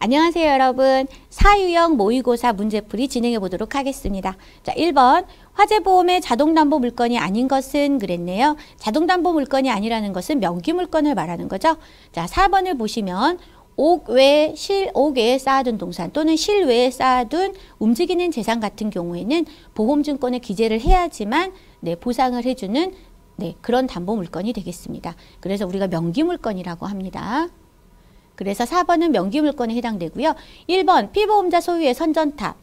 안녕하세요 여러분. 사유형 모의고사 문제풀이 진행해 보도록 하겠습니다. 자, 1번 화재보험의 자동담보 물건이 아닌 것은 그랬네요. 자동담보 물건이 아니라는 것은 명기물건을 말하는 거죠. 자, 4번을 보시면 옥 외에 쌓아둔 동산 또는 실외에 쌓아둔 움직이는 재산 같은 경우에는 보험증권에 기재를 해야지만 보상을 해주는 그런 담보 물건이 되겠습니다. 그래서 우리가 명기물건이라고 합니다. 그래서 4번은 명기물건에 해당되고요. 1번 피보험자 소유의 선전탑.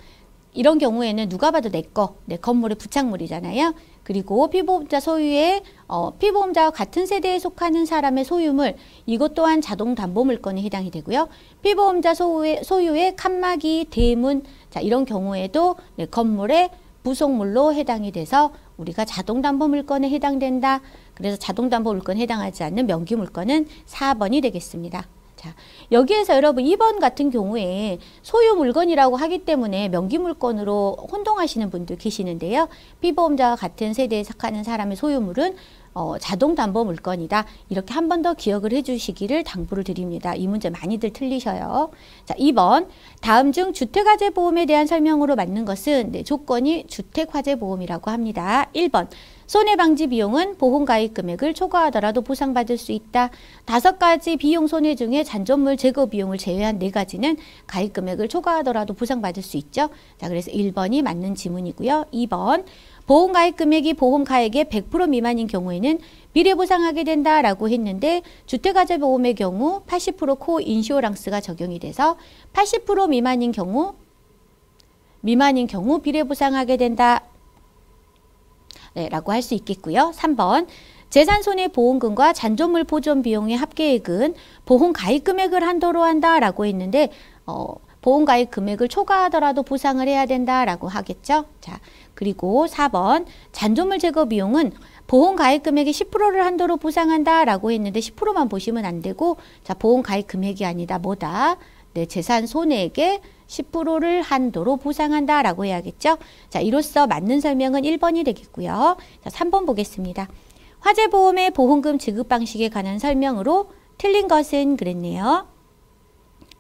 이런 경우에는 누가 봐도 내 건물의 부착물이잖아요. 그리고 피보험자 소유의 피보험자와 같은 세대에 속하는 사람의 소유물, 이것 또한 자동담보물건에 해당이 되고요. 피보험자 소유의 칸막이, 대문, 자 이런 경우에도 건물의 부속물로 해당이 돼서 우리가 자동담보물건에 해당된다. 그래서 자동담보물건에 해당하지 않는 명기물건은 4번이 되겠습니다. 자, 여기에서 여러분 2번 같은 경우에 소유 물건이라고 하기 때문에 명기물건으로 혼동하시는 분들 계시는데요. 피보험자와 같은 세대에 속하는 사람의 소유물은 자동담보물건이다. 이렇게 한 번 더 기억을 해주시기를 당부를 드립니다. 이 문제 많이들 틀리셔요. 자, 2번 다음 중 주택화재보험에 대한 설명으로 맞는 것은 조건이 주택화재보험이라고 합니다. 1번 손해방지 비용은 보험가입 금액을 초과하더라도 보상받을 수 있다. 5가지 비용 손해 중에 잔존물 제거 비용을 제외한 4가지는 가입 금액을 초과하더라도 보상받을 수 있죠. 자, 그래서 1번이 맞는 지문이고요. 2번 보험가입 금액이 보험가액의 100% 미만인 경우에는 비례보상하게 된다라고 했는데 주택화재보험의 경우 80% 코인슈어랑스가 적용이 돼서 80% 미만인 경우 비례보상하게 된다. 라고 할 수 있겠고요. 3번 재산손해보험금과 잔존물 보존 비용의 합계액은 보험가입 금액을 한도로 한다라고 했는데 보험가입 금액을 초과하더라도 보상을 해야 된다라고 하겠죠. 자, 그리고 4번 잔존물 제거 비용은 보험가입 금액의 10%를 한도로 보상한다라고 했는데 10%만 보시면 안 되고 자, 보험가입 금액이 아니다. 뭐다? 재산 손해액의 10%를 한도로 보상한다라고 해야겠죠. 자, 이로써 맞는 설명은 1번이 되겠고요. 자, 3번 보겠습니다. 화재보험의 보험금 지급 방식에 관한 설명으로 틀린 것은 그랬네요.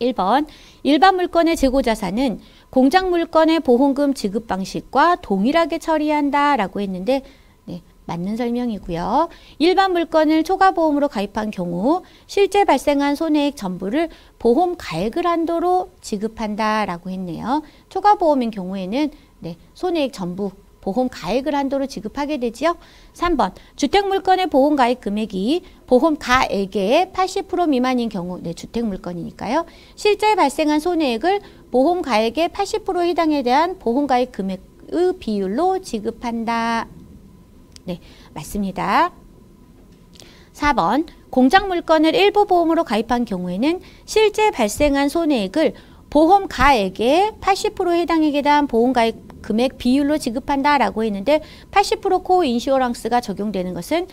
1번 일반 물건의 재고자산은 공작 물건의 보험금 지급 방식과 동일하게 처리한다라고 했는데 맞는 설명이고요. 일반 물건을 초과보험으로 가입한 경우 실제 발생한 손해액 전부를 보험 가액을 한도로 지급한다라고 했네요. 초과보험인 경우에는 손해액 전부 보험 가액을 한도로 지급하게 되지요. 3번 주택물건의 보험 가입 금액이 보험 가액의 80% 미만인 경우 주택물건이니까요. 실제 발생한 손해액을 보험 가액의 80%에 해당에 대한 보험 가입 금액의 비율로 지급한다. 맞습니다. 4번 공작 물건을 일부 보험으로 가입한 경우에는 실제 발생한 손해액을 보험 가액의 80%에 해당하게 대한 보험 가입 금액 비율로 지급한다라고 했는데 80% 코인슈어랑스가 적용되는 것은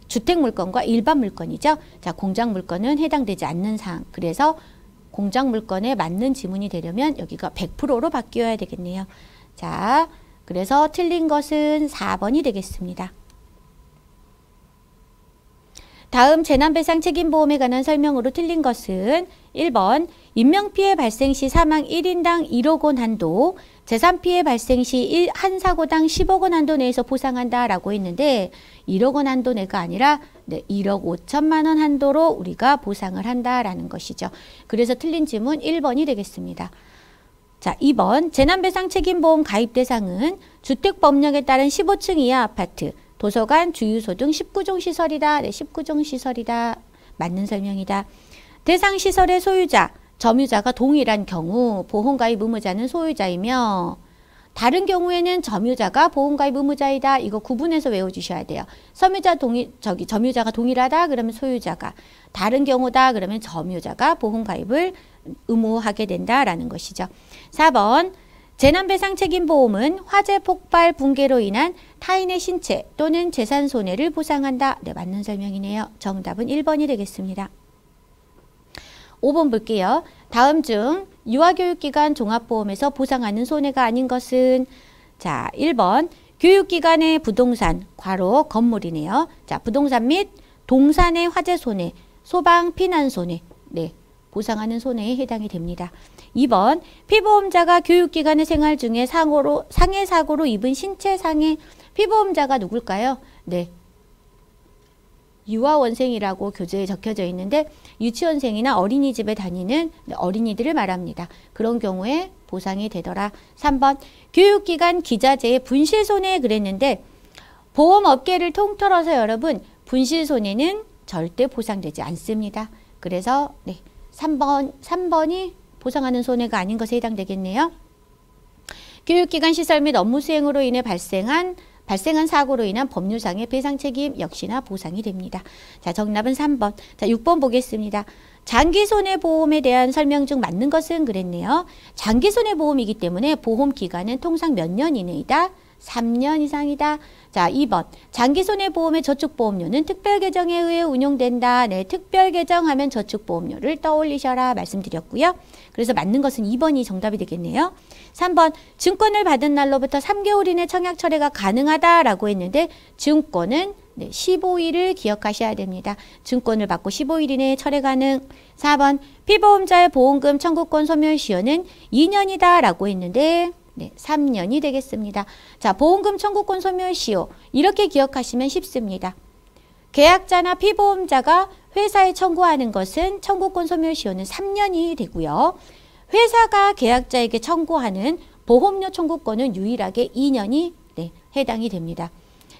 주택 물건과 일반 물건이죠. 자, 공작 물건은 해당되지 않는 사항. 그래서 공작 물건에 맞는 지문이 되려면 여기가 100%로 바뀌어야 되겠네요. 자, 그래서 틀린 것은 4번이 되겠습니다. 다음 재난배상 책임보험에 관한 설명으로 틀린 것은 1번 인명피해 발생 시 사망 1인당 1억 원 한도, 재산피해 발생 시 한 사고당 10억 원 한도 내에서 보상한다라고 했는데 1억 원 한도 내가 아니라 1억 5천만 원 한도로 우리가 보상을 한다라는 것이죠. 그래서 틀린 질문 1번이 되겠습니다. 자, 2번 재난배상 책임보험 가입 대상은 주택법령에 따른 15층 이하 아파트, 도서관, 주유소 등 19종 시설이다. 19종 시설이다. 맞는 설명이다. 대상 시설의 소유자, 점유자가 동일한 경우 보험가입 의무자는 소유자이며 다른 경우에는 점유자가 보험가입 의무자이다. 이거 구분해서 외워주셔야 돼요. 점유자가 동일하다 그러면 소유자가, 다른 경우다 그러면 점유자가 보험가입을 의무하게 된다라는 것이죠. 4번 재난배상 책임보험은 화재, 폭발, 붕괴로 인한 타인의 신체 또는 재산 손해를 보상한다. 맞는 설명이네요. 정답은 1번이 되겠습니다. 5번 볼게요. 다음 중 유아교육기관 종합보험에서 보상하는 손해가 아닌 것은 자, 1번 교육기관의 부동산, 괄호 건물이네요. 자, 부동산 및 동산의 화재 손해, 소방, 피난 손해. 보상하는 손해에 해당이 됩니다. 2번 피보험자가 교육기관의 생활 중에 상해 사고로 입은 신체상해 피보험자가 누굴까요? 네. 유아원생이라고 교재에 적혀져 있는데 유치원생이나 어린이집에 다니는 어린이들을 말합니다. 그런 경우에 보상이 되더라. 3번 교육기관 기자재의 분실손해 그랬는데 보험업계를 통틀어서 여러분 분실손해는 절대 보상되지 않습니다. 그래서 네, 3번이 보상하는 손해가 아닌 것에 해당되겠네요. 교육기관 시설 및 업무 수행으로 인해 발생한 사고로 인한 법률상의 배상 책임 역시나 보상이 됩니다. 자, 정답은 3번. 자, 6번 보겠습니다. 장기손해보험에 대한 설명 중 맞는 것은 그랬네요. 장기손해보험이기 때문에 보험기간은 통상 몇 년 이내이다? 3년 이상이다. 자, 2번. 장기손해보험의 저축보험료는 특별개정에 의해 운용된다. 네, 특별개정하면 저축보험료를 떠올리셔라 말씀드렸고요. 그래서 맞는 것은 2번이 정답이 되겠네요. 3번. 증권을 받은 날로부터 3개월 이내 청약 철회가 가능하다라고 했는데 증권은 15일을 기억하셔야 됩니다. 증권을 받고 15일 이내에 철회 가능. 4번. 피보험자의 보험금 청구권 소멸시효는 2년이다 라고 했는데 3년이 되겠습니다. 자, 보험금 청구권 소멸시효 이렇게 기억하시면 쉽습니다. 계약자나 피보험자가 회사에 청구하는 것은 청구권 소멸시효는 3년이 되고요. 회사가 계약자에게 청구하는 보험료 청구권은 유일하게 2년이 해당이 됩니다.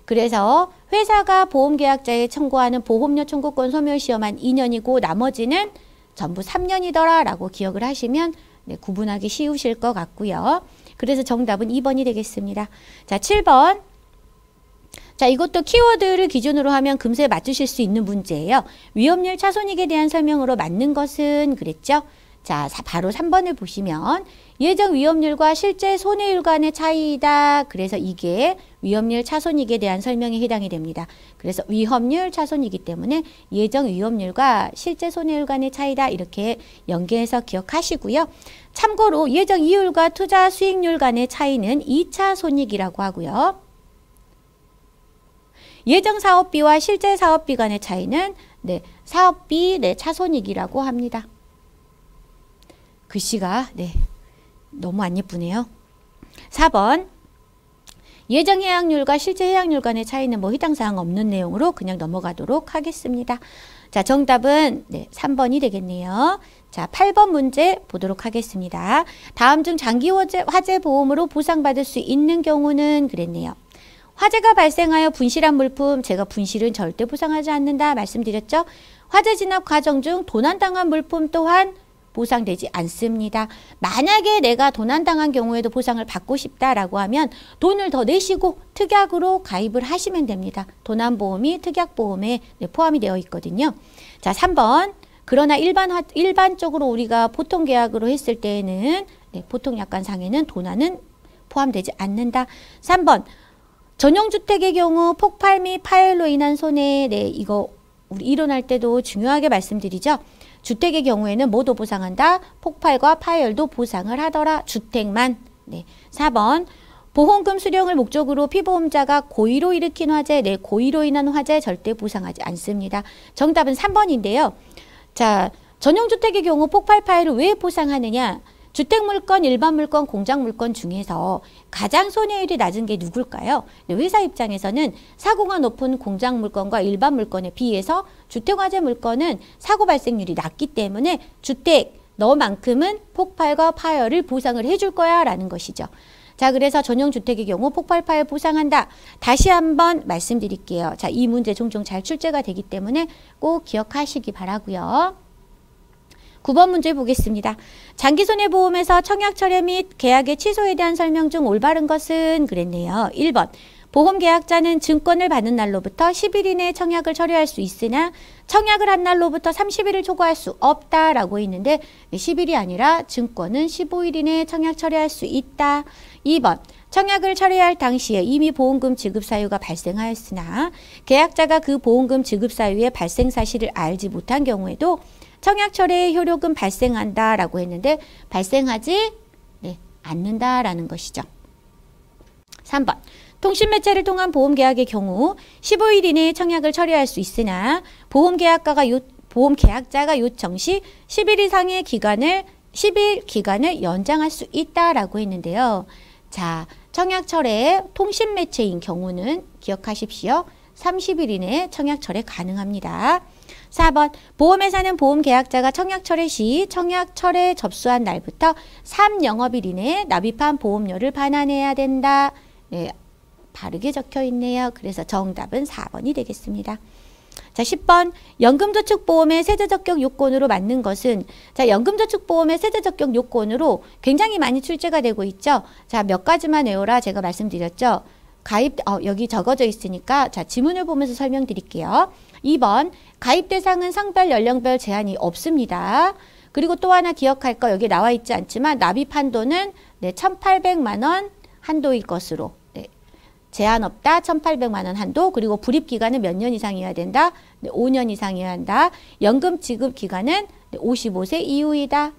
그래서 회사가 보험계약자에 청구하는 보험료 청구권 소멸시효만 2년이고 나머지는 전부 3년이더라 라고 기억을 하시면 구분하기 쉬우실 것 같고요. 그래서 정답은 2번이 되겠습니다. 자, 7번. 자, 이것도 키워드를 기준으로 하면 금세 맞추실 수 있는 문제예요. 위험률 차손익에 대한 설명으로 맞는 것은 그랬죠? 자, 바로 3번을 보시면 예정 위험률과 실제 손해율 간의 차이이다. 그래서 이게 위험률 차손익에 대한 설명에 해당이 됩니다. 그래서 위험률 차손이기 때문에 예정 위험률과 실제 손해율 간의 차이다. 이렇게 연계해서 기억하시고요. 참고로 예정 이율과 투자 수익률 간의 차이는 2차 손익이라고 하고요. 예정 사업비와 실제 사업비 간의 차이는 사업비 차손익이라고 합니다. 글씨가 너무 안 예쁘네요. 4번. 예정 해약률과 실제 해약률 간의 차이는 해당사항 없는 내용으로 그냥 넘어가도록 하겠습니다. 자, 정답은 3번이 되겠네요. 자, 8번 문제 보도록 하겠습니다. 다음 중 장기 화재 보험으로 보상받을 수 있는 경우는 그랬네요. 화재가 발생하여 분실한 물품, 제가 분실은 절대 보상하지 않는다 말씀드렸죠. 화재 진압 과정 중 도난당한 물품 또한 보상되지 않습니다. 만약에 내가 도난당한 경우에도 보상을 받고 싶다라고 하면 돈을 더 내시고 특약으로 가입을 하시면 됩니다. 도난보험이 특약보험에 포함이 되어 있거든요. 자, 3번. 그러나 일반적으로 우리가 보통 계약으로 했을 때에는 보통 약관상에는 도난은 포함되지 않는다. 3번. 전용주택의 경우 폭발 및 파열로 인한 손해, 이거 우리 이론할 때도 중요하게 말씀드리죠. 주택의 경우에는 뭐도 보상한다? 폭발과 파열도 보상을 하더라. 주택만. 4번. 보험금 수령을 목적으로 피보험자가 고의로 일으킨 화재, 고의로 인한 화재 절대 보상하지 않습니다. 정답은 3번인데요. 자, 전용주택의 경우 폭발, 파열을 왜 보상하느냐? 주택물건, 일반물건, 공장물건 중에서 가장 손해율이 낮은 게 누굴까요? 회사 입장에서는 사고가 높은 공장물건과 일반물건에 비해서 주택화재 물건은 사고 발생률이 낮기 때문에 주택, 너만큼은 폭발과 파열을 보상을 해줄 거야 라는 것이죠. 자, 그래서 전용주택의 경우 폭발, 파열 보상한다. 다시 한번 말씀드릴게요. 자, 이 문제 종종 잘 출제가 되기 때문에 꼭 기억하시기 바라고요. 9번 문제 보겠습니다. 장기손해보험에서 청약철회 및 계약의 취소에 대한 설명 중 올바른 것은 그랬네요. 1번. 보험계약자는 증권을 받은 날로부터 10일 이내에 청약을 철회할 수 있으나 청약을 한 날로부터 30일을 초과할 수 없다라고 했는데 10일이 아니라 증권은 15일 이내에 청약 철회할 수 있다. 2번. 청약을 철회할 당시에 이미 보험금 지급 사유가 발생하였으나 계약자가 그 보험금 지급 사유의 발생 사실을 알지 못한 경우에도 청약 철회의 효력은 발생한다라고 했는데 발생하지 않는다라는 것이죠. 3번. 통신매체를 통한 보험계약의 경우 15일 이내에 청약을 철회할 수 있으나 보험 계약자가 요청 시 10일 이상의 10일 기간을 연장할 수 있다라고 했는데요. 자, 청약철회 통신 매체인 경우는 기억하십시오. 30일 이내 청약철회 가능합니다. 4번 보험회사는 보험계약자가 청약철회 시 청약철회 접수한 날부터 3영업일 이내에 납입한 보험료를 반환해야 된다. 네, 바르게 적혀 있네요. 그래서 정답은 4번이 되겠습니다. 자, 10번 연금저축보험의 세제적격 요건으로 맞는 것은 자, 연금저축보험의 세제적격 요건으로 굉장히 많이 출제가 되고 있죠. 자, 몇 가지만 외워라 제가 말씀드렸죠. 가입 여기 적어져 있으니까 자, 지문을 보면서 설명드릴게요. 2번 가입 대상은 성별 연령별 제한이 없습니다. 그리고 또 하나 기억할 거 여기 나와 있지 않지만 납입 한도는 네, 1,800만 원 한도일 것으로 네, 제한 없다. 1,800만 원 한도. 그리고 불입 기간은 몇 년 이상이어야 된다. 네, 5년 이상이어야 한다. 연금 지급 기간은 네, 55세 이후이다.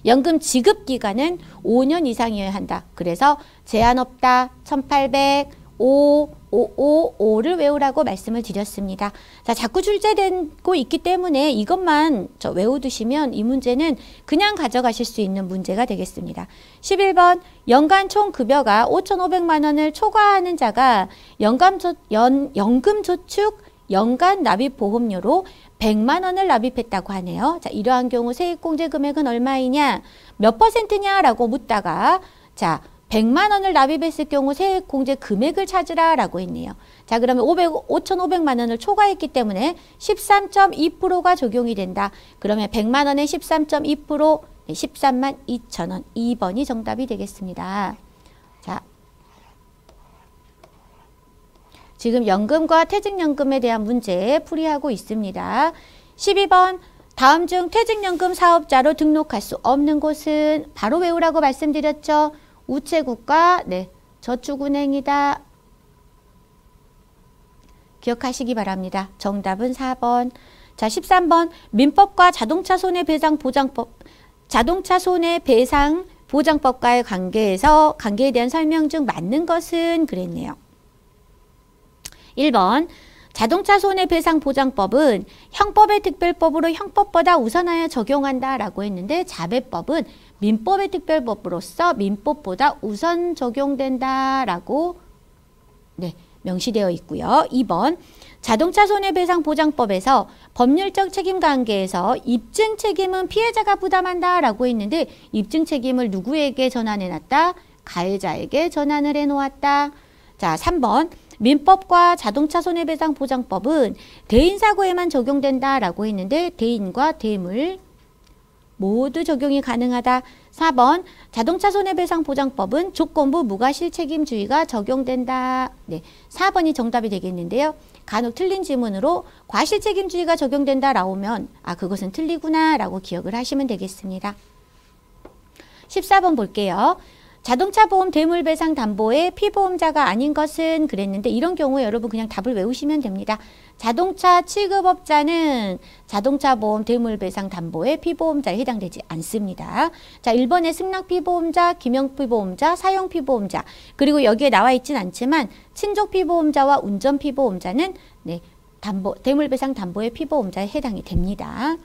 연금 지급 기간은 5년 이상이어야 한다. 그래서 제한 없다. 1,800, 5를 외우라고 말씀을 드렸습니다. 자, 자꾸 출제되고 있기 때문에 이것만 외워두시면 이 문제는 그냥 가져가실 수 있는 문제가 되겠습니다. 11번 연간 총 급여가 5,500만 원을 초과하는 자가 연금저축 연간 납입 보험료로 100만 원을 납입했다고 하네요. 자, 이러한 경우 세액공제 금액은 얼마이냐? 몇 퍼센트냐? 라고 묻다가 자, 100만 원을 납입했을 경우 세액공제 금액을 찾으라 라고 했네요. 자, 그러면 5,500만 원을 초과했기 때문에 13.2%가 적용이 된다. 그러면 100만 원에 13.2% 13만 2천 원. 2번이 정답이 되겠습니다. 자, 지금 연금과 퇴직연금에 대한 문제 풀이하고 있습니다. 12번 다음 중 퇴직연금 사업자로 등록할 수 없는 곳은 바로 외우라고 말씀드렸죠. 우체국과 네, 저축은행이다. 기억하시기 바랍니다. 정답은 4번. 자, 13번 민법과 자동차 손해배상보장법 자동차 손해배상 보장법과의 관계에 대한 설명 중 맞는 것은 그랬네요. 1번 자동차 손해배상보장법은 형법의 특별법으로 형법보다 우선하여 적용한다 라고 했는데 자배법은 민법의 특별법으로서 민법보다 우선 적용된다 라고 네, 명시되어 있고요. 2번 자동차 손해배상보장법에서 법률적 책임관계에서 입증 책임은 피해자가 부담한다 라고 했는데 입증 책임을 누구에게 전환해놨다? 가해자에게 전환을 해놓았다. 자, 3번 민법과 자동차 손해배상보장법은 대인사고에만 적용된다라고 했는데 대인과 대물 모두 적용이 가능하다. 4번 자동차 손해배상보장법은 조건부 무과실책임주의가 적용된다. 네, 4번이 정답이 되겠는데요. 간혹 틀린 지문으로 과실책임주의가 적용된다 나오면 아 그것은 틀리구나 라고 기억을 하시면 되겠습니다. 14번 볼게요. 자동차 보험 대물배상 담보의 피보험자가 아닌 것은 그랬는데 이런 경우에 여러분 그냥 답을 외우시면 됩니다. 자동차 취급업자는 자동차 보험 대물배상 담보의 피보험자에 해당되지 않습니다. 자, 1번에 승낙피보험자, 기명피보험자, 사용피보험자 그리고 여기에 나와 있진 않지만 친족피보험자와 운전피보험자는 네, 대물배상 담보의 피보험자에 해당이 됩니다.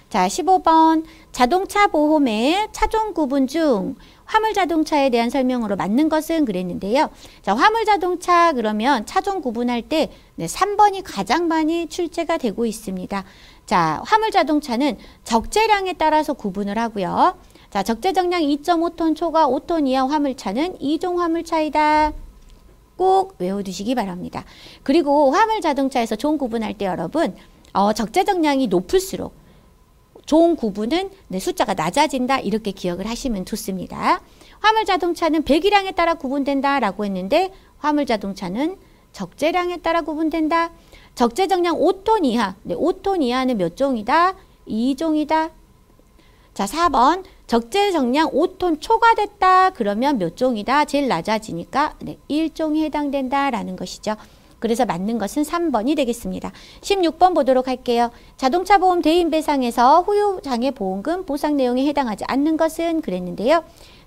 자, 15번 자동차 보험의 차종 구분 중 화물자동차에 대한 설명으로 맞는 것은 그랬는데요. 자, 화물자동차 그러면 차종 구분할 때 네, 3번이 가장 많이 출제가 되고 있습니다. 자, 화물자동차는 적재량에 따라서 구분을 하고요. 자, 적재정량 2.5톤 초과 5톤 이하 화물차는 2종 화물차이다. 꼭 외워두시기 바랍니다. 그리고 화물자동차에서 종 구분할 때 여러분 적재정량이 높을수록 종 구분은 네, 숫자가 낮아진다 이렇게 기억을 하시면 좋습니다. 화물자동차는 배기량에 따라 구분된다 라고 했는데 화물자동차는 적재량에 따라 구분된다. 적재정량 5톤 이하 네, 5톤 이하는 몇 종이다? 2종이다. 자, 4번 적재정량 5톤 초과됐다 그러면 몇 종이다? 제일 낮아지니까 네, 1종에 해당된다 라는 것이죠. 그래서 맞는 것은 3번이 되겠습니다. 16번 보도록 할게요. 자동차 보험 대인배상에서 후유장애보험금 보상 내용에 해당하지 않는 것은 그랬는데요.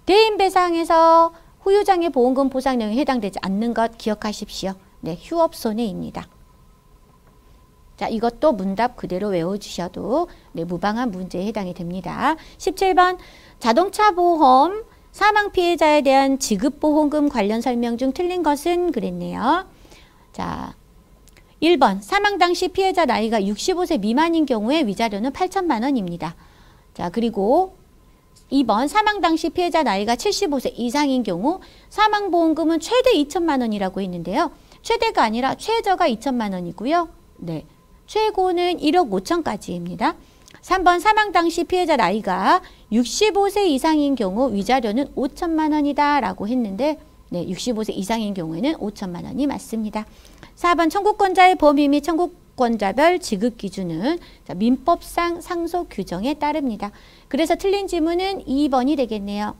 대인배상에서 후유장애보험금 보상 내용에 해당되지 않는 것 기억하십시오. 네, 휴업손해입니다. 자, 이것도 문답 그대로 외워주셔도 네, 무방한 문제에 해당이 됩니다. 17번 자동차 보험 사망 피해자에 대한 지급보험금 관련 설명 중 틀린 것은 그랬네요. 자, 1번 사망 당시 피해자 나이가 65세 미만인 경우에 위자료는 8천만 원입니다. 자, 그리고 2번 사망 당시 피해자 나이가 75세 이상인 경우 사망보험금은 최대 2천만 원이라고 했는데요. 최대가 아니라 최저가 2천만 원이고요. 네, 최고는 1억 5천까지입니다. 3번 사망 당시 피해자 나이가 65세 이상인 경우 위자료는 5천만 원이다 라고 했는데 네, 65세 이상인 경우에는 5천만 원이 맞습니다. 4번 청구권자의 범위 및 청구권자별 지급 기준은 민법상 상속 규정에 따릅니다. 그래서 틀린 지문은 2번이 되겠네요.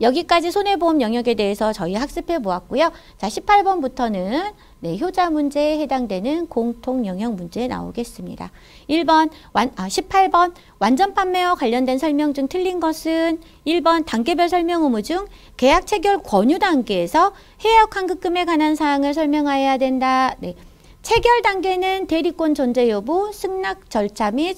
여기까지 손해보험 영역에 대해서 저희 학습해 보았고요. 자, 18번부터는 네, 효자 문제에 해당되는 공통 영역 문제 나오겠습니다. 18번 완전 판매와 관련된 설명 중 틀린 것은 1번 단계별 설명 의무 중 계약 체결 권유 단계에서 해약 환급금에 관한 사항을 설명하여야 된다. 네. 체결 단계는 대리권 존재 여부, 승낙 절차 및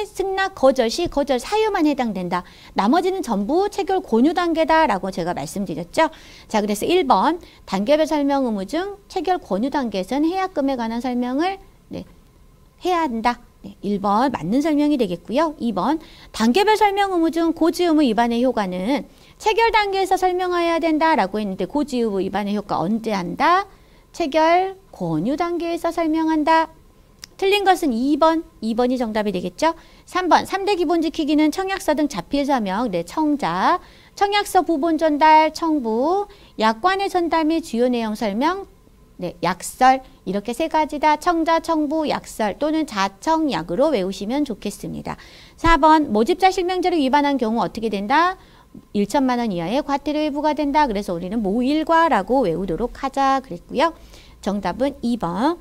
승낙 거절 시 거절 사유만 해당된다. 나머지는 전부 체결 권유 단계다라고 제가 말씀드렸죠. 자, 그래서 1번 단계별 설명 의무 중 체결 권유 단계에서는 해약금에 관한 설명을 네, 해야 한다. 네, 1번 맞는 설명이 되겠고요. 2번 단계별 설명 의무 중 고지 의무 위반의 효과는 체결 단계에서 설명해야 된다라고 했는데 고지 의무 위반의 효과 언제 한다? 체결 권유 단계에서 설명한다. 틀린 것은 2번이 정답이 되겠죠. 3번 3대 기본 지키기는 청약서 등 자필 서명, 네, 청자, 청약서 부본 전달, 청부, 약관의 전달 및 주요 내용 설명, 네, 약설 이렇게 세 가지다. 청자, 청부, 약설 또는 자청약으로 외우시면 좋겠습니다. 4번 모집자 실명제를 위반한 경우 어떻게 된다? 1천만 원 이하의 과태료에 부과된다. 그래서 우리는 모일과라고 외우도록 하자 그랬고요. 정답은 2번.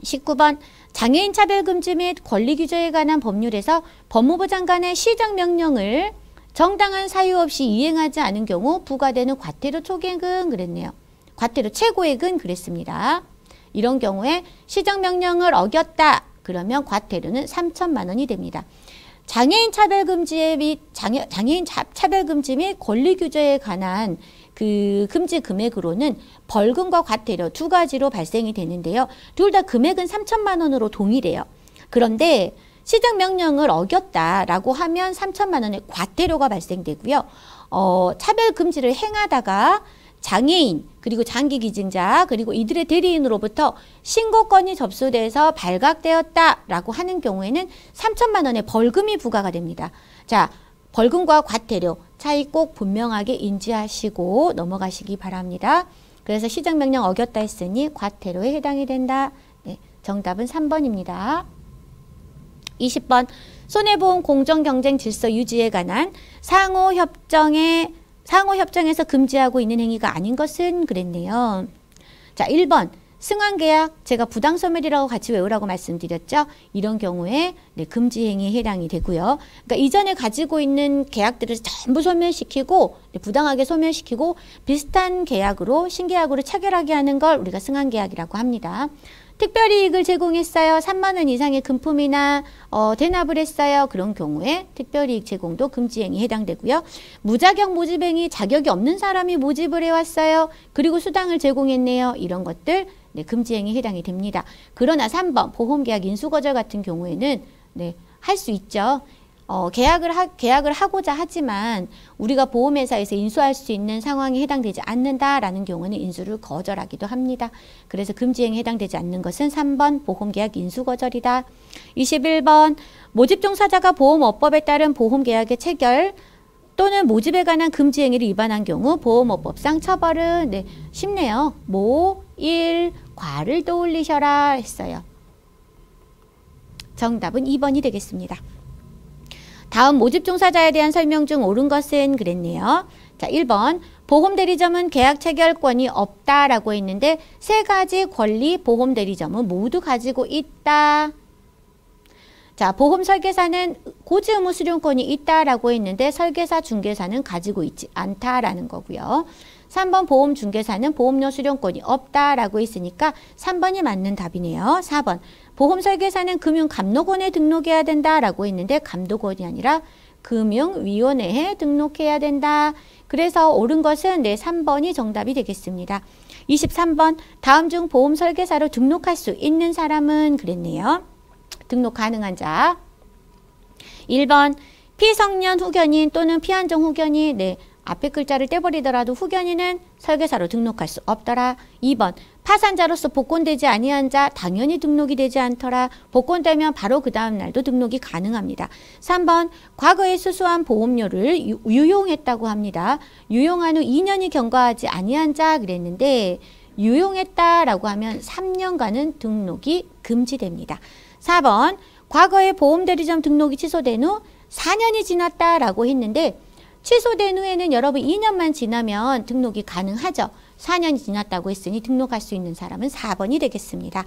19번 장애인 차별금지 및 권리규제에 관한 법률에서 법무부 장관의 시정명령을 정당한 사유 없이 이행하지 않은 경우 부과되는 과태료 초계액은 그랬네요. 과태료 최고액은 그랬습니다. 이런 경우에 시정명령을 어겼다. 그러면 과태료는 3천만 원이 됩니다. 장애인 차별금지 및 권리규제에 관한 그 금지 금액으로는 벌금과 과태료 두 가지로 발생이 되는데요. 둘 다 금액은 3천만 원으로 동일해요. 그런데 시정명령을 어겼다라고 하면 3천만 원의 과태료가 발생되고요. 차별금지를 행하다가 장애인 그리고 장기기증자 그리고 이들의 대리인으로부터 신고건이 접수돼서 발각되었다라고 하는 경우에는 3천만 원의 벌금이 부과가 됩니다. 자, 벌금과 과태료 차이 꼭 분명하게 인지하시고 넘어가시기 바랍니다. 그래서 시정명령 어겼다 했으니 과태료에 해당이 된다. 네, 정답은 3번입니다. 20번 손해보험 공정경쟁 질서 유지에 관한 상호협정에서 금지하고 있는 행위가 아닌 것은 그랬네요. 자, 1번 승환계약 제가 부당소멸이라고 같이 외우라고 말씀드렸죠. 이런 경우에 네, 금지행위에 해당이 되고요. 그러니까 이전에 가지고 있는 계약들을 전부 소멸시키고 네, 부당하게 소멸시키고 비슷한 계약으로 신계약으로 체결하게 하는 걸 우리가 승환계약이라고 합니다. 특별이익을 제공했어요. 3만 원 이상의 금품이나 대납을 했어요. 그런 경우에 특별이익 제공도 금지행위에 해당되고요. 무자격 모집행위 자격이 없는 사람이 모집을 해왔어요. 그리고 수당을 제공했네요. 이런 것들 네, 금지행위에 해당이 됩니다. 그러나 3번 보험계약 인수거절 같은 경우에는 네, 할 수 있죠. 계약을 하고자 하지만 우리가 보험회사에서 인수할 수 있는 상황에 해당되지 않는다라는 경우는 인수를 거절하기도 합니다. 그래서 금지행위에 해당되지 않는 것은 3번 보험계약 인수거절이다. 21번 모집 종사자가 보험업법에 따른 보험계약의 체결 또는 모집에 관한 금지행위를 위반한 경우 보험업법상 처벌은 네, 쉽네요. 모, 일, 과를 떠올리셔라 했어요. 정답은 2번이 되겠습니다. 다음 모집 종사자에 대한 설명 중 옳은 것은 그랬네요. 자, 1번 보험대리점은 계약 체결권이 없다라고 했는데 세 가지 권리 보험대리점은 모두 가지고 있다. 자, 보험설계사는 고지 의무 수령권이 있다라고 했는데 설계사, 중개사는 가지고 있지 않다라는 거고요. 3번 보험중개사는 보험료 수령권이 없다라고 했으니까 3번이 맞는 답이네요. 4번 보험설계사는 금융감독원에 등록해야 된다라고 했는데 감독원이 아니라 금융위원회에 등록해야 된다. 그래서 옳은 것은 네, 3번이 정답이 되겠습니다. 23번 다음 중 보험설계사로 등록할 수 있는 사람은 그랬네요. 등록 가능한 자. 1번 피성년 후견인 또는 피한정 후견인 네, 앞에 글자를 떼버리더라도 후견인은 설계사로 등록할 수 없더라. 2번 파산자로서 복권되지 아니한 자 당연히 등록이 되지 않더라. 복권되면 바로 그 다음 날도 등록이 가능합니다. 3번 과거에 수수한 보험료를 유용했다고 합니다. 유용한 후 2년이 경과하지 아니한 자 그랬는데 유용했다라고 하면 3년간은 등록이 금지됩니다. 4번 과거에 보험대리점 등록이 취소된 후 4년이 지났다라고 했는데 취소된 후에는 여러분 2년만 지나면 등록이 가능하죠. 4년이 지났다고 했으니 등록할 수 있는 사람은 4번이 되겠습니다.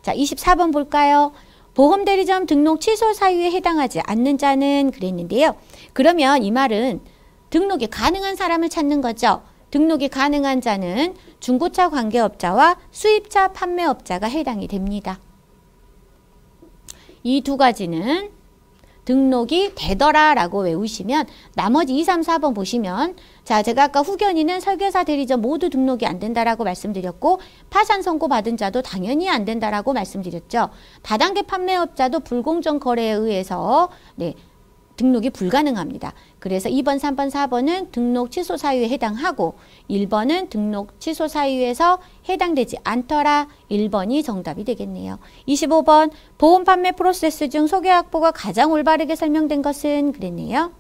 자, 24번 볼까요? 보험대리점 등록 취소 사유에 해당하지 않는 자는 그랬는데요. 그러면 이 말은 등록이 가능한 사람을 찾는 거죠. 등록이 가능한 자는 중고차 관계업자와 수입차 판매업자가 해당이 됩니다. 이 두 가지는 등록이 되더라 라고 외우시면 나머지 2, 3, 4번 보시면 자 제가 아까 후견인은 설계사 대리점 모두 등록이 안 된다라고 말씀드렸고 파산 선고 받은 자도 당연히 안 된다라고 말씀드렸죠. 다단계 판매업자도 불공정 거래에 의해서 네, 등록이 불가능합니다. 그래서 2번, 3번, 4번은 등록 취소 사유에 해당하고 1번은 등록 취소 사유에서 해당되지 않더라. 1번이 정답이 되겠네요. 25번 보험 판매 프로세스 중 소개 확보가 가장 올바르게 설명된 것은 그랬네요.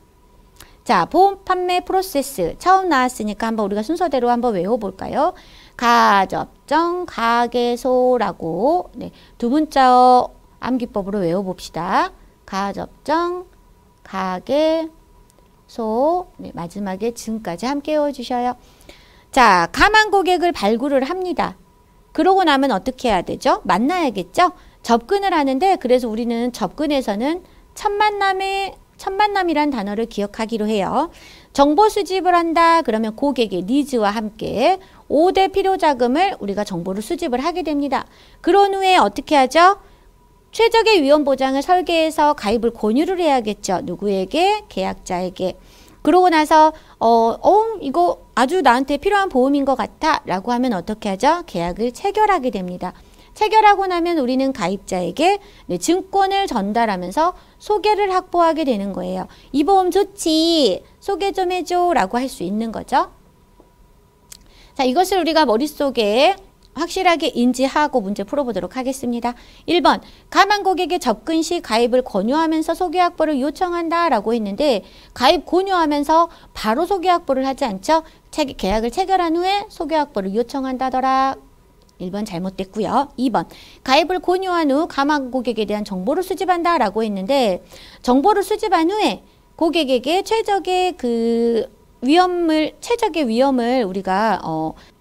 자, 보험 판매 프로세스 처음 나왔으니까 한번 우리가 순서대로 한번 외워볼까요? 가접정, 가계소라고 네, 두 문자어 암기법으로 외워봅시다. 가접정, 가계, 소, 네, 마지막에 증까지 함께 외워주셔요. 자, 가만 고객을 발굴을 합니다. 그러고 나면 어떻게 해야 되죠? 만나야겠죠? 접근을 하는데 그래서 우리는 접근에서는 첫만남이란 단어를 기억하기로 해요. 정보 수집을 한다. 그러면 고객의 니즈와 함께 5대 필요자금을 우리가 정보를 수집을 하게 됩니다. 그런 후에 어떻게 하죠? 최적의 위험 보장을 설계해서 가입을 권유를 해야겠죠. 누구에게? 계약자에게. 그러고 나서 이거 아주 나한테 필요한 보험인 것 같아 라고 하면 어떻게 하죠? 계약을 체결하게 됩니다. 체결하고 나면 우리는 가입자에게 네, 증권을 전달하면서 소개를 확보하게 되는 거예요. 이 보험 좋지. 소개 좀 해줘 라고 할 수 있는 거죠. 자, 이것을 우리가 머릿속에 확실하게 인지하고 문제 풀어보도록 하겠습니다. 1번 가만 고객의 접근 시 가입을 권유하면서 소개 확보를 요청한다 라고 했는데 가입 권유하면서 바로 소개 확보를 하지 않죠. 계약을 체결한 후에 소개 확보를 요청한다더라. 1번 잘못됐고요. 2번 가입을 권유한 후 가만 고객에 대한 정보를 수집한다 라고 했는데 정보를 수집한 후에 고객에게 최적의 위험을 우리가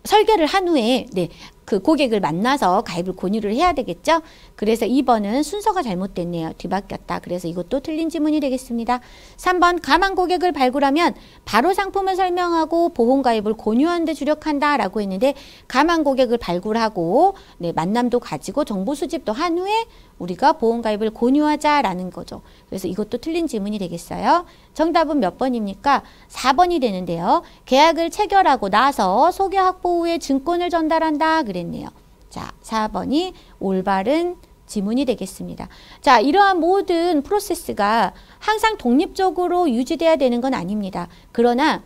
설계를 한 후에 네, 그 고객을 만나서 가입을 권유를 해야 되겠죠. 그래서 2번은 순서가 잘못됐네요. 뒤바뀌었다. 그래서 이것도 틀린 지문이 되겠습니다. 3번 가만 고객을 발굴하면 바로 상품을 설명하고 보험 가입을 권유하는 데 주력한다 라고 했는데 가만 고객을 발굴하고 네, 만남도 가지고 정보 수집도 한 후에 우리가 보험 가입을 권유하자라는 거죠. 그래서 이것도 틀린 지문이 되겠어요. 정답은 몇 번입니까? 4번이 되는데요. 계약을 체결하고 나서 소개 확보 후에 증권을 전달한다 그랬네요. 자, 4번이 올바른 지문이 되겠습니다. 자, 이러한 모든 프로세스가 항상 독립적으로 유지돼야 되는 건 아닙니다. 그러나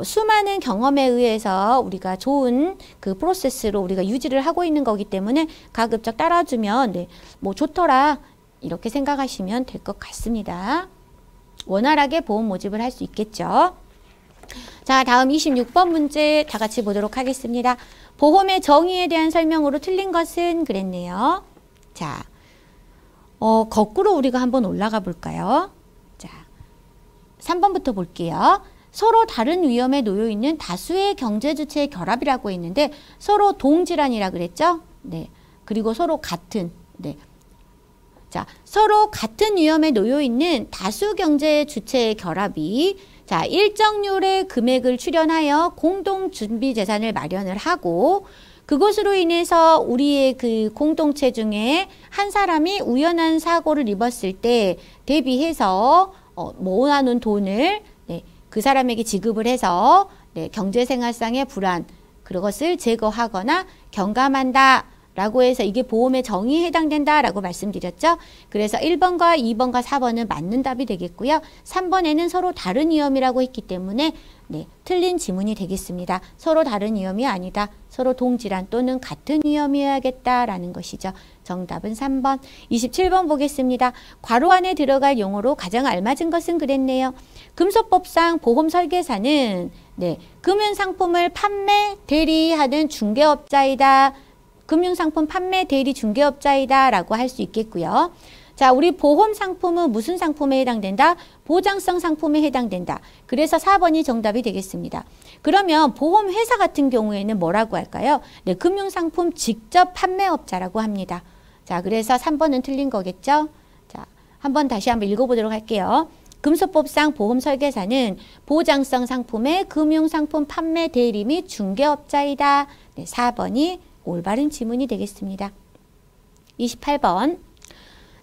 수많은 경험에 의해서 우리가 좋은 그 프로세스로 우리가 유지를 하고 있는 거기 때문에 가급적 따라주면 네, 뭐 좋더라 이렇게 생각하시면 될 것 같습니다. 원활하게 보험 모집을 할 수 있겠죠. 자, 다음 26번 문제 다 같이 보도록 하겠습니다. 보험의 정의에 대한 설명으로 틀린 것은 그랬네요. 자, 거꾸로 우리가 한번 올라가 볼까요? 자, 3번부터 볼게요. 서로 다른 위험에 놓여 있는 다수의 경제 주체의 결합이라고 했는데 서로 동질환이라 그랬죠? 네. 그리고 서로 같은. 네. 자, 서로 같은 위험에 놓여 있는 다수 경제 주체의 결합이 자, 일정률의 금액을 출연하여 공동준비재산을 마련을 하고 그것으로 인해서 우리의 그 공동체 중에 한 사람이 우연한 사고를 입었을 때 대비해서 모아놓은 돈을 그 사람에게 지급을 해서 경제생활상의 불안 그것을 제거하거나 경감한다 라고 해서 이게 보험의 정의에 해당된다 라고 말씀드렸죠. 그래서 1번과 2번과 4번은 맞는 답이 되겠고요. 3번에는 서로 다른 위험이라고 했기 때문에 틀린 지문이 되겠습니다. 서로 다른 위험이 아니다. 서로 동질한 또는 같은 위험이어야겠다라는 것이죠. 정답은 3번. 27번 보겠습니다. 괄호 안에 들어갈 용어로 가장 알맞은 것은 그랬네요. 금소법상 보험 설계사는 금융상품을 판매, 대리하는 중개업자이다. 금융상품 판매, 대리, 중개업자이다 라고 할 수 있겠고요. 자, 우리 보험 상품은 무슨 상품에 해당된다? 보장성 상품에 해당된다. 그래서 4번이 정답이 되겠습니다. 그러면 보험회사 같은 경우에는 뭐라고 할까요? 금융상품 직접 판매업자라고 합니다. 자, 그래서 3번은 틀린 거겠죠? 자, 다시 한번 읽어보도록 할게요. 금소법상 보험 설계사는 보장성 상품의 금융상품 판매, 대리 및 중개업자이다. 4번이 올바른 지문이 되겠습니다. 28번.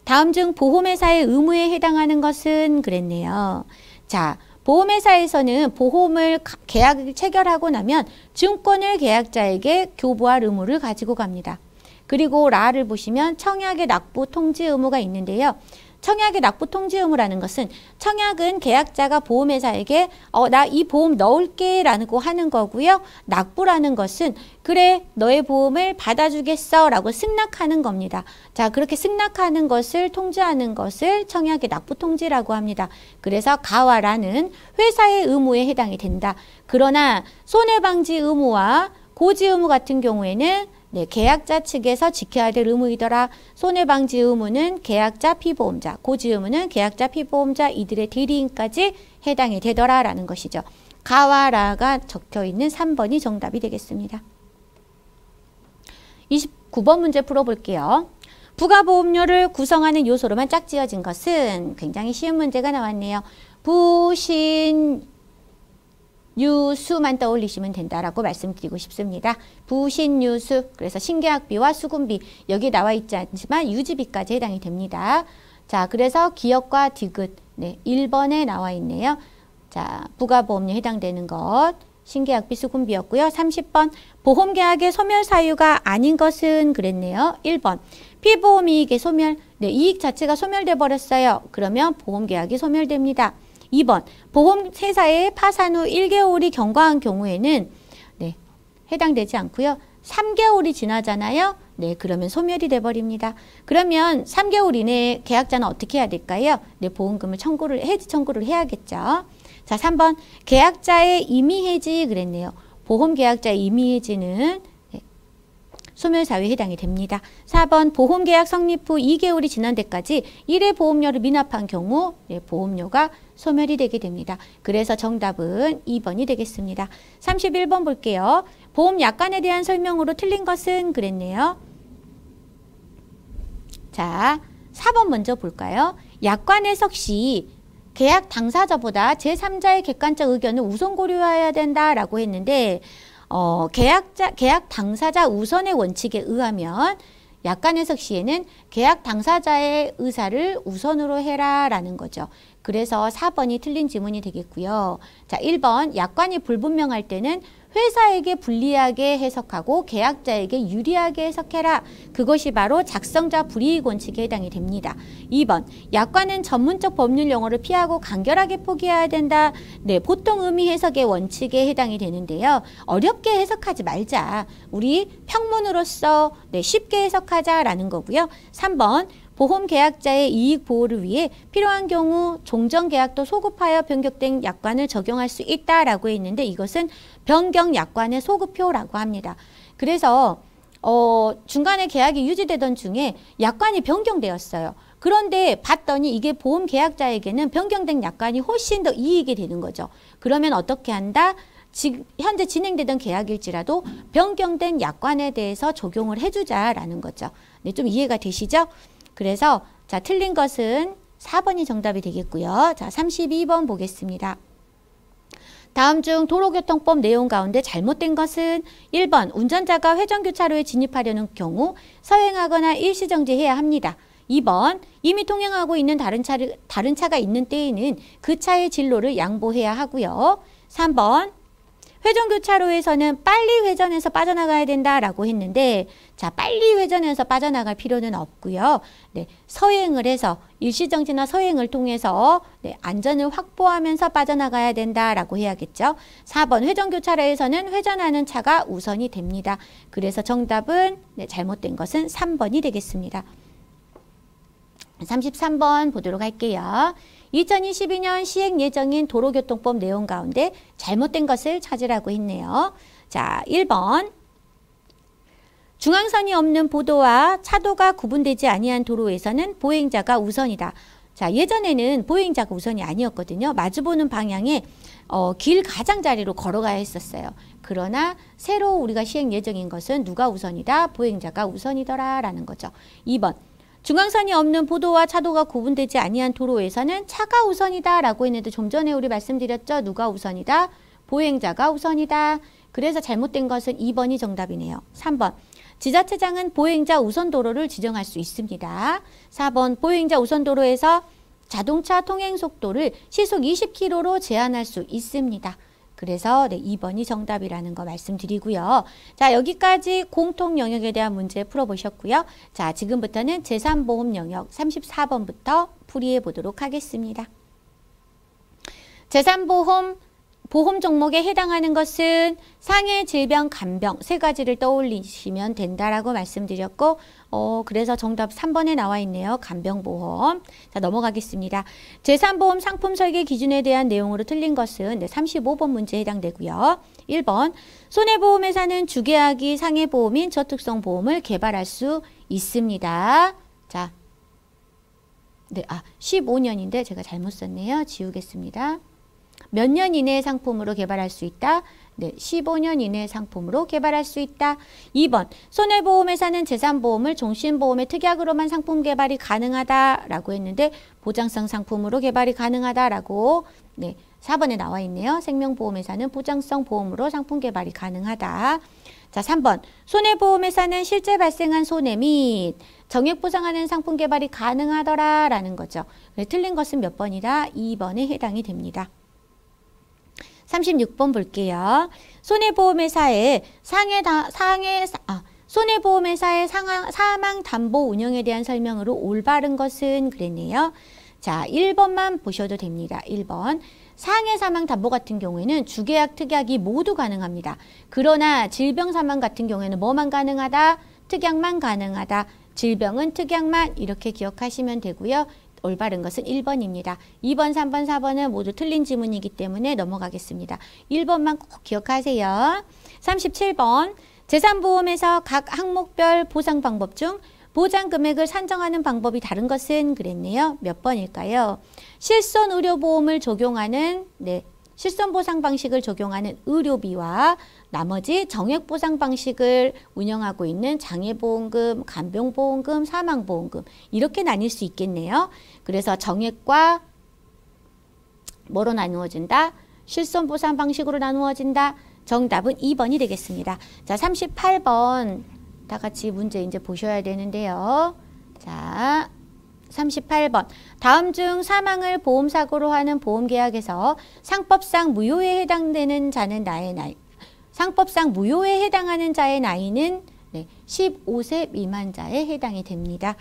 다음 중 보험회사의 의무에 해당하는 것은 그랬네요. 자, 보험회사에서는 보험을 계약을 체결하고 나면 증권을 계약자에게 교부할 의무를 가지고 갑니다. 그리고 라를 보시면 청약의 납부 통지 의무가 있는데요. 청약의 납부 통지 의무라는 것은 청약은 계약자가 보험회사에게 나 이 보험 넣을게 라고 하는 거고요. 납부라는 것은 그래 너의 보험을 받아주겠어 라고 승낙하는 겁니다. 자, 그렇게 승낙하는 것을 통지하는 것을 청약의 납부 통지라고 합니다. 그래서 가와 라는 회사의 의무에 해당이 된다. 그러나 손해방지 의무와 고지 의무 같은 경우에는 계약자 측에서 지켜야 될 의무이더라. 손해방지 의무는 계약자 피보험자, 고지 의무는 계약자 피보험자 이들의 대리인까지 해당이 되더라 라는 것이죠. 가와 라가 적혀있는 3번이 정답이 되겠습니다. 29번 문제 풀어볼게요. 부가보험료를 구성하는 요소로만 짝지어진 것은 굉장히 쉬운 문제가 나왔네요. 부신 유수만 떠올리시면 된다라고 말씀드리고 싶습니다. 부신유수, 그래서 신계약비와 수금비, 여기 나와 있지 않지만 유지비까지 해당이 됩니다. 자, 그래서 기업과 디귿, 1번에 나와 있네요. 자, 부가보험료에 해당되는 것, 신계약비, 수금비였고요. 30번, 보험계약의 소멸 사유가 아닌 것은 그랬네요. 1번, 피보험이익의 소멸, 이익 자체가 소멸돼 버렸어요. 그러면 보험계약이 소멸됩니다. 2번, 보험회사의 파산 후 1개월이 경과한 경우에는 해당되지 않고요. 3개월이 지나잖아요. 그러면 소멸이 돼버립니다. 그러면 3개월 이내에 계약자는 어떻게 해야 될까요? 보험금을 해지 청구를 해야겠죠. 자, 3번, 계약자의 임의해지 그랬네요. 보험계약자의 임의해지는 소멸 사유에 해당이 됩니다. 4번, 보험계약 성립 후 2개월이 지난 데까지 1회 보험료를 미납한 경우 보험료가 소멸이 되게 됩니다. 그래서 정답은 2번이 되겠습니다. 31번 볼게요. 보험 약관에 대한 설명으로 틀린 것은 그랬네요. 자, 4번 먼저 볼까요? 약관 해석 시 계약 당사자보다 제3자의 객관적 의견을 우선 고려해야 된다라고 했는데 계약 당사자 우선의 원칙에 의하면 약관 해석 시에는 계약 당사자의 의사를 우선으로 해라 라는 거죠. 그래서 4번이 틀린 지문이 되겠고요. 자, 1번, 약관이 불분명할 때는 회사에게 불리하게 해석하고 계약자에게 유리하게 해석해라. 그것이 바로 작성자 불이익 원칙에 해당이 됩니다. 2번, 약관은 전문적 법률 용어를 피하고 간결하게 포기해야 된다. 보통 의미 해석의 원칙에 해당이 되는데요. 어렵게 해석하지 말자. 우리 평문으로서 쉽게 해석하자라는 거고요. 3번, 보험계약자의 이익 보호를 위해 필요한 경우 종전계약도 소급하여 변경된 약관을 적용할 수 있다라고 했는데 이것은 변경약관의 소급표라고 합니다. 그래서 중간에 계약이 유지되던 중에 약관이 변경되었어요. 그런데 봤더니 이게 보험계약자에게는 변경된 약관이 훨씬 더 이익이 되는 거죠. 그러면 어떻게 한다? 현재 진행되던 계약일지라도 변경된 약관에 대해서 적용을 해주자라는 거죠. 좀 이해가 되시죠? 그래서 자, 틀린 것은 4번이 정답이 되겠고요. 자, 32번 보겠습니다. 다음 중 도로교통법 내용 가운데 잘못된 것은 1번 운전자가 회전교차로에 진입하려는 경우 서행하거나 일시정지해야 합니다. 2번 이미 통행하고 있는 다른 차가 있는 때에는 그 차의 진로를 양보해야 하고요. 3번 회전교차로에서는 빨리 회전해서 빠져나가야 된다라고 했는데 자 빨리 회전해서 빠져나갈 필요는 없고요. 네, 서행을 해서 일시정지나 서행을 통해서 네, 안전을 확보하면서 빠져나가야 된다라고 해야겠죠. 4번 회전교차로에서는 회전하는 차가 우선이 됩니다. 그래서 정답은 네, 잘못된 것은 3번이 되겠습니다. 33번 보도록 할게요. 2022년 시행 예정인 도로교통법 내용 가운데 잘못된 것을 찾으라고 했네요. 자, 1번 중앙선이 없는 보도와 차도가 구분되지 아니한 도로에서는 보행자가 우선이다. 자, 예전에는 보행자가 우선이 아니었거든요. 마주보는 방향에 길 가장자리로 걸어가야 했었어요. 그러나 새로 우리가 시행 예정인 것은 누가 우선이다? 보행자가 우선이더라 라는 거죠. 2번 중앙선이 없는 보도와 차도가 구분되지 아니한 도로에서는 차가 우선이다 라고 했는데 좀 전에 우리 말씀드렸죠. 누가 우선이다? 보행자가 우선이다. 그래서 잘못된 것은 2번이 정답이네요. 3번 지자체장은 보행자 우선 도로를 지정할 수 있습니다. 4번 보행자 우선 도로에서 자동차 통행 속도를 시속 20km로 제한할 수 있습니다. 그래서 네, 2번이 정답이라는 거 말씀드리고요. 자, 여기까지 공통 영역에 대한 문제 풀어보셨고요. 자, 지금부터는 제3보험 영역 34번부터 풀이해 보도록 하겠습니다. 제3보험 보험 종목에 해당하는 것은 상해, 질병, 간병 세 가지를 떠올리시면 된다라고 말씀드렸고 그래서 정답 3번에 나와 있네요. 간병보험. 자, 넘어가겠습니다. 제3보험 상품 설계 기준에 대한 내용으로 틀린 것은 네, 35번 문제에 해당되고요. 1번 손해보험회사는 주계약이 상해보험인 저특성 보험을 개발할 수 있습니다. 자, 네, 15년인데 제가 잘못 썼네요. 지우겠습니다. 몇 년 이내의 상품으로 개발할 수 있다? 네, 15년 이내의 상품으로 개발할 수 있다. 2번, 손해보험회사는 재산보험을 종신보험의 특약으로만 상품 개발이 가능하다라고 했는데 보장성 상품으로 개발이 가능하다라고 네, 4번에 나와 있네요. 생명보험회사는 보장성 보험으로 상품 개발이 가능하다. 자, 3번, 손해보험회사는 실제 발생한 손해 및 정액 보상하는 상품 개발이 가능하더라라는 거죠. 네, 틀린 것은 몇 번이다? 2번에 해당이 됩니다. 36번 볼게요. 손해보험회사의 손해보험회사의 사망담보 운영에 대한 설명으로 올바른 것은 그랬네요. 자, 1번만 보셔도 됩니다. 1번. 상해 사망 담보 같은 경우에는 주계약, 특약이 모두 가능합니다. 그러나 질병 사망 같은 경우에는 뭐만 가능하다? 특약만 가능하다. 질병은 특약만 이렇게 기억하시면 되고요. 올바른 것은 1번입니다. 2번, 3번, 4번은 모두 틀린 지문이기 때문에 넘어가겠습니다. 1번만 꼭 기억하세요. 37번 재산보험에서 각 항목별 보상 방법 중 보장 금액을 산정하는 방법이 다른 것은 그랬네요. 몇 번일까요? 실손의료보험을 적용하는 실손보상 방식을 적용하는 의료비와 나머지 정액보상 방식을 운영하고 있는 장애보험금, 간병보험금, 사망보험금 이렇게 나뉠 수 있겠네요. 그래서 정액과 뭐로 나누어진다? 실손보상 방식으로 나누어진다. 정답은 2번이 되겠습니다. 자, 38번 다 같이 문제 이제 보셔야 되는데요. 자, 38번 다음 중 사망을 보험사고로 하는 보험계약에서 상법상 무효에 해당되는 자는 상법상 무효에 해당하는 자의 나이는 15세 미만자에 해당이 됩니다.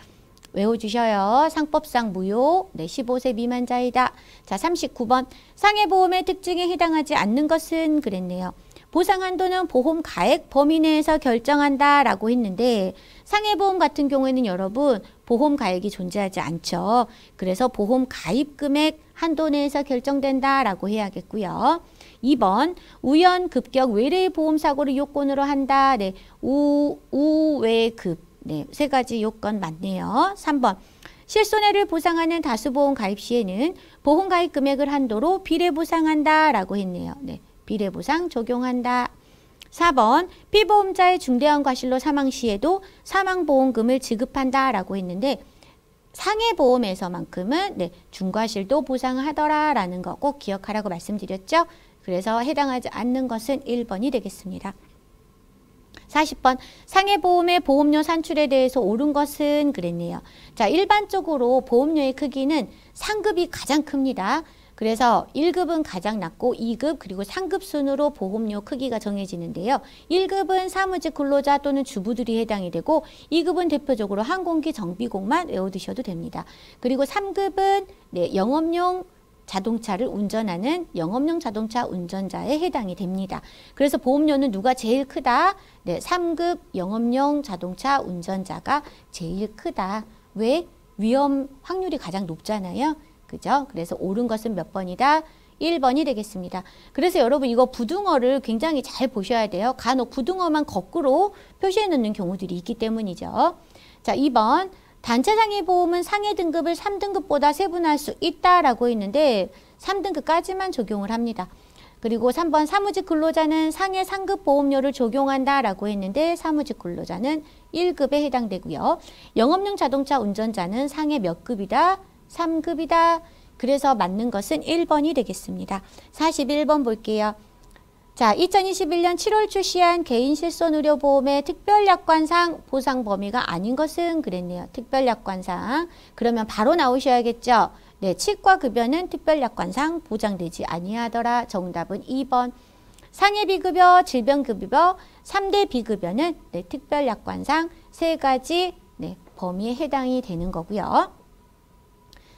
외워주셔요. 상법상 무효 15세 미만자이다. 자, 39번 상해보험의 특징에 해당하지 않는 것은 그랬네요. 보상 한도는 보험 가액 범위 내에서 결정한다 라고 했는데 상해보험 같은 경우에는 여러분 보험 가액이 존재하지 않죠. 그래서 보험 가입 금액 한도 내에서 결정된다 라고 해야겠고요. 2번 우연, 급격, 외래의 보험사고를 요건으로 한다. 우외급 세 가지 요건 맞네요. 3번 실손해를 보상하는 다수보험 가입 시에는 보험 가입 금액을 한도로 비례보상한다 라고 했네요. 비례보상 적용한다. 4번 피보험자의 중대한 과실로 사망 시에도 사망보험금을 지급한다 라고 했는데 상해보험에서만큼은 중과실도 보상하더라 라는 거 꼭 기억하라고 말씀드렸죠. 그래서 해당하지 않는 것은 1번이 되겠습니다. 40번 상해보험의 보험료 산출에 대해서 옳은 것은 그랬네요. 자, 일반적으로 보험료의 크기는 상급이 가장 큽니다. 그래서 1급은 가장 낮고 2급 그리고 3급 순으로 보험료 크기가 정해지는데요. 1급은 사무직 근로자 또는 주부들이 해당이 되고 2급은 대표적으로 항공기 정비공만 외워두셔도 됩니다. 그리고 3급은 영업용 자동차를 운전하는 영업용 자동차 운전자에 해당이 됩니다. 그래서 보험료는 누가 제일 크다? 3급 영업용 자동차 운전자가 제일 크다. 왜? 위험 확률이 가장 높잖아요. 그죠? 그래서 옳은 것은 몇 번이다? 1번이 되겠습니다. 그래서 여러분 이거 부등어를 굉장히 잘 보셔야 돼요. 간혹 부등어만 거꾸로 표시해 놓는 경우들이 있기 때문이죠. 자, 2번 단체 상해보험은 상해 등급을 3등급보다 세분할 수 있다라고 했는데 3등급까지만 적용을 합니다. 그리고 3번 사무직 근로자는 상해 상급 보험료를 적용한다라고 했는데 사무직 근로자는 1급에 해당되고요. 영업용 자동차 운전자는 상해 몇 급이다? 3급이다. 그래서 맞는 것은 1번이 되겠습니다. 41번 볼게요. 자, 2021년 7월 출시한 개인실손의료보험의 특별약관상 보상 범위가 아닌 것은 그랬네요. 특별약관상. 그러면 바로 나오셔야겠죠. 네, 치과급여는 특별약관상 보장되지 아니하더라. 정답은 2번. 상해비급여, 질병급여, 3대 비급여는 특별약관상 3가지 범위에 해당이 되는 거고요.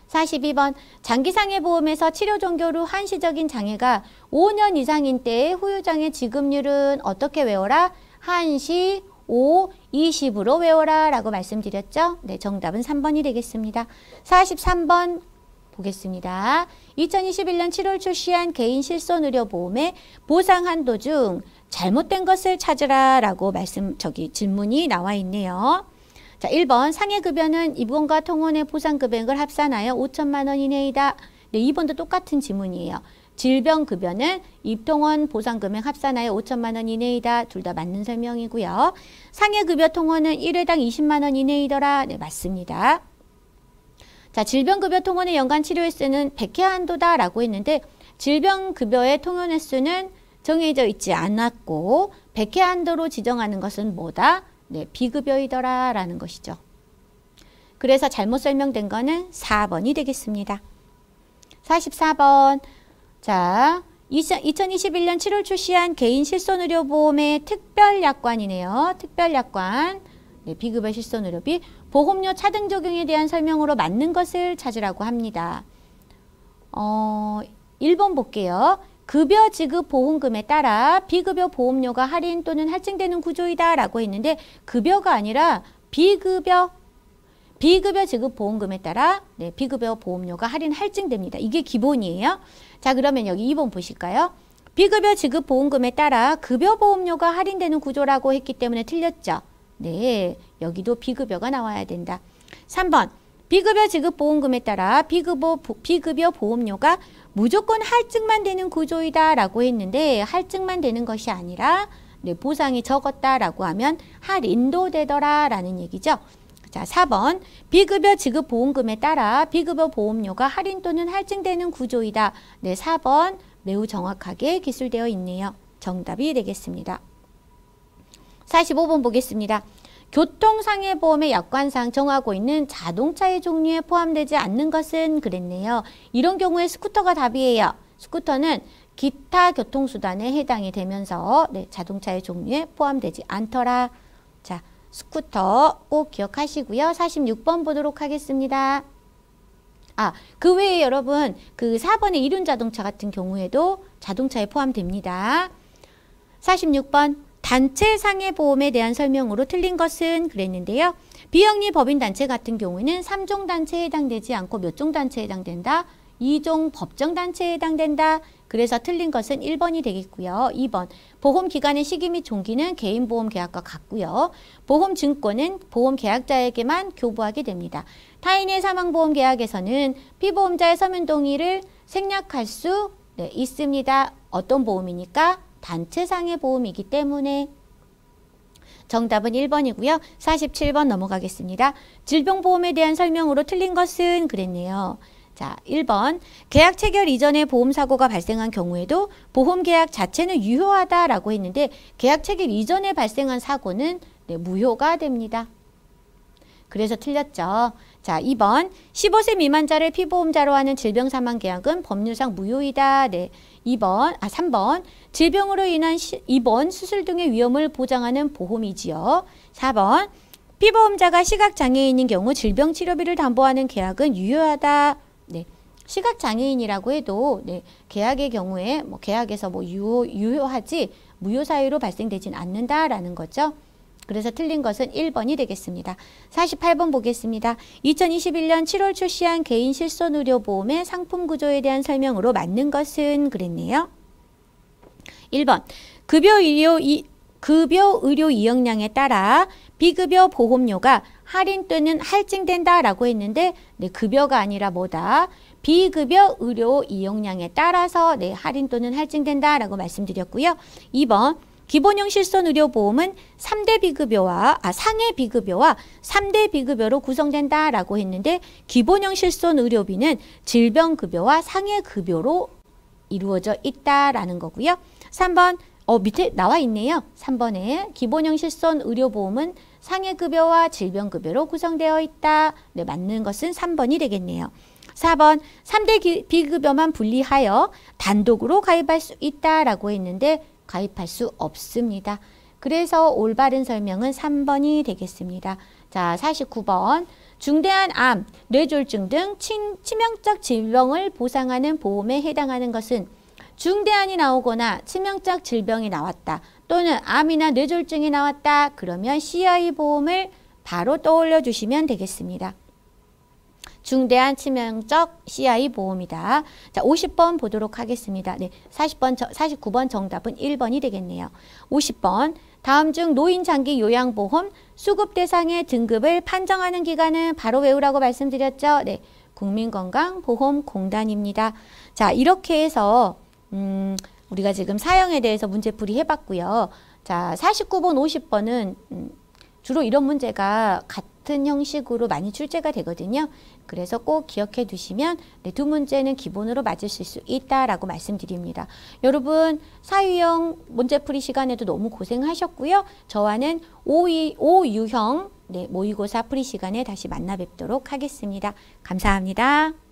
42번 장기상해보험에서 치료 종결 후 한시적인 장애가 5년 이상인 때의 후유장애 지급률은 어떻게 외워라? 한시, 5, 20으로 외워라 라고 말씀드렸죠. 네, 정답은 3번이 되겠습니다. 43번 보겠습니다. 2021년 7월 출시한 개인실손의료보험의 보상한도 중 잘못된 것을 찾으라 라고 질문이 나와 있네요. 자, 1번 상해급여는 입원과 통원의 보상금액을 합산하여 5천만 원 이내이다. 네, 2번도 똑같은 지문이에요. 질병급여는 입통원 보상금액 합산하여 5천만 원 이내이다. 둘 다 맞는 설명이고요. 상해급여 통원은 1회당 20만 원 이내이더라. 네, 맞습니다. 자, 질병급여 통원의 연간 치료 횟수는 100회 한도다 라고 했는데 질병급여의 통원 횟수는 정해져 있지 않았고 100회 한도로 지정하는 것은 뭐다? 네, 비급여이더라 라는 것이죠. 그래서 잘못 설명된 거는 4번이 되겠습니다. 44번. 자, 2021년 7월 출시한 개인실손의료보험의 특별약관이네요. 특별약관. 네, 비급여 실손의료비. 보험료 차등 적용에 대한 설명으로 맞는 것을 찾으라고 합니다. 1번 볼게요. 급여 지급 보험금에 따라 비급여 보험료가 할인 또는 할증되는 구조이다 라고 했는데 급여가 아니라 비급여 지급 보험금에 따라 비급여 보험료가 할인 할증됩니다. 이게 기본이에요. 자, 그러면 여기 2번 보실까요? 비급여 지급 보험금에 따라 급여 보험료가 할인되는 구조라고 했기 때문에 틀렸죠. 네, 여기도 비급여가 나와야 된다. 3번 비급여 지급 보험금에 따라 비급여 보험료가 무조건 할증만 되는 구조이다 라고 했는데 할증만 되는 것이 아니라 보상이 적었다라고 하면 할인도 되더라 라는 얘기죠. 자, 4번 비급여 지급 보험금에 따라 비급여 보험료가 할인 또는 할증되는 구조이다. 네, 4번 매우 정확하게 기술되어 있네요. 정답이 되겠습니다. 45번 보겠습니다. 교통상해보험의 약관상 정하고 있는 자동차의 종류에 포함되지 않는 것은 그랬네요. 이런 경우에 스쿠터가 답이에요. 스쿠터는 기타 교통수단에 해당이 되면서 자동차의 종류에 포함되지 않더라. 자, 스쿠터 꼭 기억하시고요. 46번 보도록 하겠습니다. 그 외에 여러분 그 4번의 이륜자동차 같은 경우에도 자동차에 포함됩니다. 46번 단체 상해보험에 대한 설명으로 틀린 것은 그랬는데요. 비영리 법인단체 같은 경우에는 3종 단체에 해당되지 않고 몇 종 단체에 해당된다? 2종 법정단체에 해당된다. 그래서 틀린 것은 1번이 되겠고요. 2번 보험기간의 시기 및 종기는 개인보험계약과 같고요. 보험증권은 보험계약자에게만 교부하게 됩니다. 타인의 사망보험계약에서는 피보험자의 서면 동의를 생략할 수 있습니다. 어떤 보험이니까? 단체상해 보험이기 때문에 정답은 1번이고요. 47번 넘어가겠습니다. 질병보험에 대한 설명으로 틀린 것은 그랬네요. 자, 1번 계약 체결 이전에 보험사고가 발생한 경우에도 보험계약 자체는 유효하다라고 했는데 계약 체결 이전에 발생한 사고는 무효가 됩니다. 그래서 틀렸죠. 자, 2번 15세 미만자를 피보험자로 하는 질병사망계약은 법률상 무효이다. 3번 질병으로 인한 입원, 수술 등의 위험을 보장하는 보험이지요. 4번 피보험자가 시각장애인인 경우 질병치료비를 담보하는 계약은 유효하다. 시각장애인이라고 해도 계약의 경우에 계약에서 유효하지 무효 사유로 발생되진 않는다라는 거죠. 그래서 틀린 것은 1번이 되겠습니다. 48번 보겠습니다. 2021년 7월 출시한 개인 실손의료보험의 상품 구조에 대한 설명으로 맞는 것은 그랬네요. 1번 급여 의료 이용량에 따라 비급여 보험료가 할인 또는 할증된다라고 했는데 급여가 아니라 뭐다? 비급여 의료 이용량에 따라서 할인 또는 할증된다라고 말씀드렸고요. 2번 기본형 실손의료보험은 3대 비급여와 상해 비급여와 3대 비급여로 구성된다라고 했는데 기본형 실손의료비는 질병급여와 상해급여로 이루어져 있다라는 거고요. 3번 밑에 나와 있네요. 3번에 기본형 실손의료보험은 상해급여와 질병급여로 구성되어 있다. 맞는 것은 3번이 되겠네요. 4번 3대 비급여만 분리하여 단독으로 가입할 수 있다라고 했는데 가입할 수 없습니다. 그래서 올바른 설명은 3번이 되겠습니다. 자, 49번 중대한 암, 뇌졸중 등 치명적 질병을 보상하는 보험에 해당하는 것은 중대한이 나오거나 치명적 질병이 나왔다. 또는 암이나 뇌졸중이 나왔다. 그러면 CI 보험을 바로 떠올려 주시면 되겠습니다. 중대한 치명적 CI 보험이다. 자, 50번 보도록 하겠습니다. 49번 정답은 1번이 되겠네요. 50번 다음 중 노인 장기 요양보험 수급 대상의 등급을 판정하는 기관은 바로 외우라고 말씀드렸죠. 국민건강보험공단입니다. 자, 이렇게 해서 우리가 지금 사형에 대해서 문제풀이 해봤고요. 자, 49번, 50번은 주로 이런 문제가 같은 형식으로 많이 출제가 되거든요. 그래서 꼭 기억해 두시면 두 문제는 기본으로 맞으실 수 있다라고 말씀드립니다. 여러분 사유형 문제풀이 시간에도 너무 고생하셨고요. 저와는 5유형 모의고사 풀이 시간에 다시 만나 뵙도록 하겠습니다. 감사합니다.